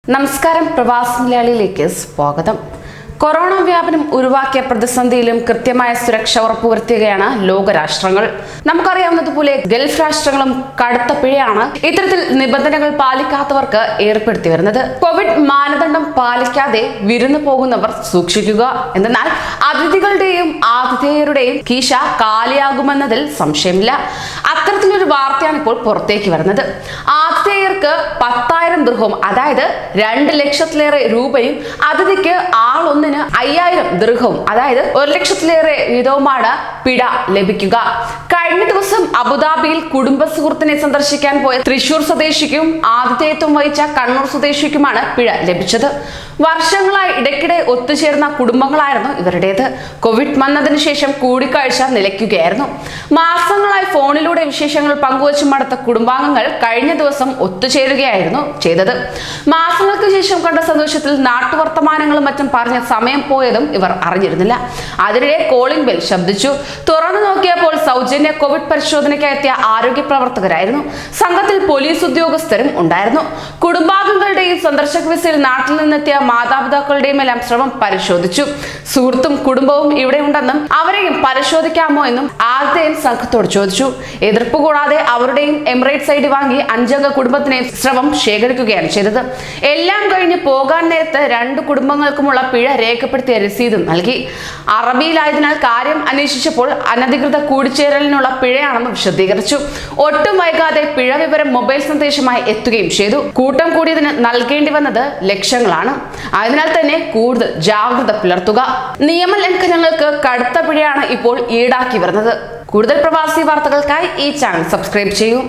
നമസ്കാരം, പ്രവാസി മലയാളിയിലേക്ക് സ്വാഗതം. കൊറോണ വ്യാപനം ഉരുവാക്കിയ പ്രതിസന്ധിയിലും കൃത്യമായ സുരക്ഷ ഉറപ്പുവരുത്തുകയാണ് ലോകരാഷ്ട്രങ്ങൾ. നമുക്കറിയാവുന്നതുപോലെ ഗൾഫ് രാഷ്ട്രങ്ങളും കടുത്ത പിഴയാണ് ഇത്തരത്തിൽ നിബന്ധനകൾ പാലിക്കാത്തവർക്ക് ഏർപ്പെടുത്തി വരുന്നത്. കോവിഡ് മാനദണ്ഡം പാലിക്കാതെ വിരുന്നു പോകുന്നവർ സൂക്ഷിക്കുക. എന്നാൽ അതിഥികളുടെയും ആതിഥേയരുടെയും കീശ കാലിയാകുമെന്നതിൽ സംശയമില്ല. അത്തരത്തിലൊരു വാർത്തയാണ് ഇപ്പോൾ പുറത്തേക്ക് വരുന്നത്. ആതിഥേയർക്ക് 10,000 ദിർഹം, അതായത് 2 ലക്ഷത്തിലേറെ രൂപയും അതിഥിക്ക് ആളൊന്നിന് 5,000 ദിർഹവും, അതായത് 1 ലക്ഷത്തിലേറെ വീതവുമാണ് പിഴ ലഭിക്കുക. കഴിഞ്ഞ ദിവസം അബുദാബിയിൽ കുടുംബ സുഹൃത്തിനെ സന്ദർശിക്കാൻ പോയ തൃശൂർ സ്വദേശിക്കും ആതിഥേയത്വം വഹിച്ച കണ്ണൂർ സ്വദേശിക്കുമാണ് പിഴ ലഭിച്ചത്. വർഷങ്ങളായി ഇടയ്ക്കിടെ ഒത്തുചേർന്ന കുടുംബങ്ങളായിരുന്നു ഇവരുടേത്. കോവിഡ് വന്നതിന് ശേഷം കൂടിക്കാഴ്ച നിലയ്ക്കുകയായിരുന്നു. മാസങ്ങളായി ഫോണിലൂടെ വിശേഷങ്ങൾ പങ്കുവച്ചു മടുത്ത കുടുംബാംഗങ്ങൾ കഴിഞ്ഞ ദിവസം ഒത്തുചേരുകയായിരുന്നു ചെയ്തത്. മാസങ്ങൾക്ക് ശേഷം കണ്ട സന്തോഷത്തിൽ നാട്ടുവർത്തമാനങ്ങളും മറ്റും പറഞ്ഞ സമയം പോയതും ഇവർ അറിഞ്ഞിരുന്നില്ല. അതിനിടെ കോളിംഗ് ബെൽ ശബ്ദിച്ചു. തുറന്നു നോക്കിയപ്പോൾ സൗജന്യ കോവിഡ് പരിശോധനയ്ക്കായി എത്തിയ ആരോഗ്യ പ്രവർത്തകരായിരുന്നു. സംഘത്തിൽ പോലീസ് ഉദ്യോഗസ്ഥരും ഉണ്ടായിരുന്നു. കുടുംബാംഗങ്ങളുടെയും സന്ദർശക വിസയിൽ നാട്ടിൽ നിന്നെത്തിയ മാതാപിതാക്കളുടെയും എല്ലാം ശ്രമം പരിശോധിച്ചു. സുഹൃത്തും കുടുംബവും ഇവിടെ ഉണ്ടെന്നും അവരെയും പരിശോധിക്കാമോ എന്നും ആദ്യം സംഘത്തോട് ചോദിച്ചു. എതിർപ്പ് കൂടാതെ അവരുടെയും എമിറേറ്റ്സ് ഐഡി വാങ്ങി 5 അംഗ കുടുംബത്തിനെയും ശ്രമം ശേഖരിക്കുകയാണ് ചെയ്തത്. എല്ലാം കഴിഞ്ഞ് പോകാൻ നേരത്ത് 2 കുടുംബങ്ങൾക്കുമുള്ള പിഴ രേഖപ്പെടുത്തിയ രസീതും നൽകി. അറബിയിലായതിനാൽ കാര്യം അന്വേഷിച്ചപ്പോൾ അനധികൃത കൂടിച്ചേരലിനുള്ള പിഴയാണെന്ന് വിശദീകരിച്ചു. ഒട്ടും വൈകാതെ പിഴ വിവരം മൊബൈൽ സന്ദേശമായി എത്തുകയും ചെയ്തു. കൂട്ടം കൂടിയതിന് നൽകേണ്ടി വന്നത് ലക്ഷങ്ങളാണ്. അതിനാൽ തന്നെ കൂടുതൽ ജാഗ്രത പുലർത്തുക. നിയമലംഘനങ്ങൾക്ക് കടുത്ത പിഴയാണ് ഇപ്പോൾ ഈടാക്കി വരുന്നത്. കൂടുതൽ പ്രവാസി വാർത്തകൾക്കായി ഈ ചാനൽ സബ്സ്ക്രൈബ് ചെയ്യൂ.